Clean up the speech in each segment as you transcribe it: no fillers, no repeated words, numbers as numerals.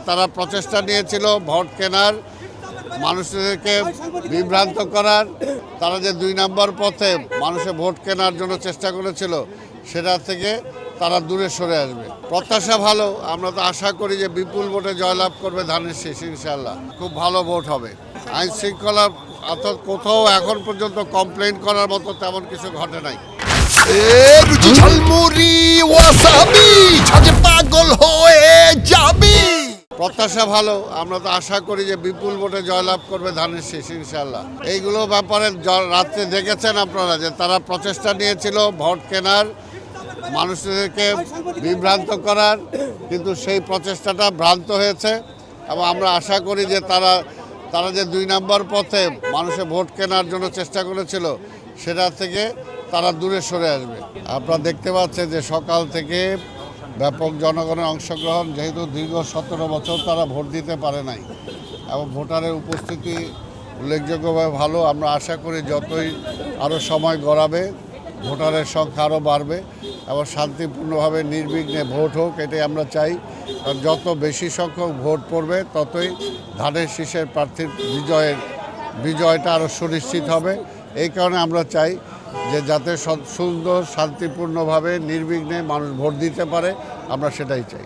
তারা প্রচেষ্টা নিয়েছিল ভোট কেনার, মানুষদেরকে বিভ্রান্ত করার, তারা যে ২ নম্বর পথে মানুষের ভোট কেনার জন্য চেষ্টা করেছিল সেটা থেকে তারা দূরে সরে আসবে। প্রত্যাশা ভালো, আমরা তো আশা করি যে বিপুল ভোটে জয়লাভ করবে ধানের শীষ ইনশাল্লাহ। খুব ভালো ভোট হবে। আইন শৃঙ্খলা অর্থাৎ কোথাও এখন পর্যন্ত কমপ্লেন করার মতো তেমন কিছু ঘটে নাই। পাগল হয়ে যাবি। প্রত্যাশা ভালো, আমরা তো আশা করি যে বিপুল ভোটে জয়লাভ করবে ধানের শীষ ইনশাল্লাহ। এইগুলো ব্যাপারে রাত্রে দেখেছেন আপনারা যে তারা প্রচেষ্টা নিয়েছিল ভোট কেনার, মানুষদেরকে বিভ্রান্ত করার, কিন্তু সেই প্রচেষ্টাটা ভ্রান্ত হয়েছে এবং আমরা আশা করি যে তারা যে ২ নম্বর পথে মানুষের ভোট কেনার জন্য চেষ্টা করেছিল সেটা থেকে তারা দূরে সরে আসবে। আপনারা দেখতে পাচ্ছেন যে সকাল থেকে ব্যাপক জনগণের অংশগ্রহণ, যেহেতু দীর্ঘ ১৭ বছর তারা ভোট দিতে পারে নাই এবং ভোটারের উপস্থিতি উল্লেখযোগ্যভাবে ভালো। আমরা আশা করি যতই আরও সময় গড়াবে ভোটারের সংখ্যা আরও বাড়বে এবং শান্তিপূর্ণভাবে নির্বিঘ্নে ভোট হোক, এটাই আমরা চাই। কারণ যত বেশি সংখ্যক ভোট পড়বে ততই ধানের শীষের প্রার্থীর বিজয়টা আরও সুনিশ্চিত হবে। এই কারণে আমরা চাই যে যাতে সুন্দর শান্তিপূর্ণভাবে নির্বিঘ্নে মানুষ ভোট দিতে পারে, আমরা সেটাই চাই।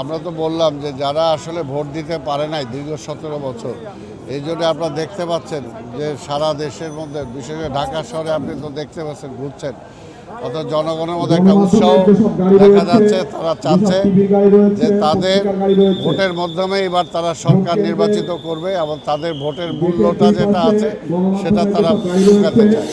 আমরা তো বললাম যে যারা আসলে ভোট দিতে পারে নাই দীর্ঘ ১৭ বছর, এই জন্য আপনারা দেখতে পাচ্ছেন যে সারা দেশের মধ্যে, বিশেষ করে ঢাকা শহরে আপনি তো দেখতে পাচ্ছেন, ঘুরছেন, অর্থাৎ জনগণের মধ্যে একটা উৎসাহ দেখা যাচ্ছে। তারা চাচ্ছে যে তাদের ভোটের মাধ্যমে এবার তারা সরকার নির্বাচিত করবে এবং তাদের ভোটের মূল্যটা যেটা আছে সেটা তারা বোঝাতে চায়।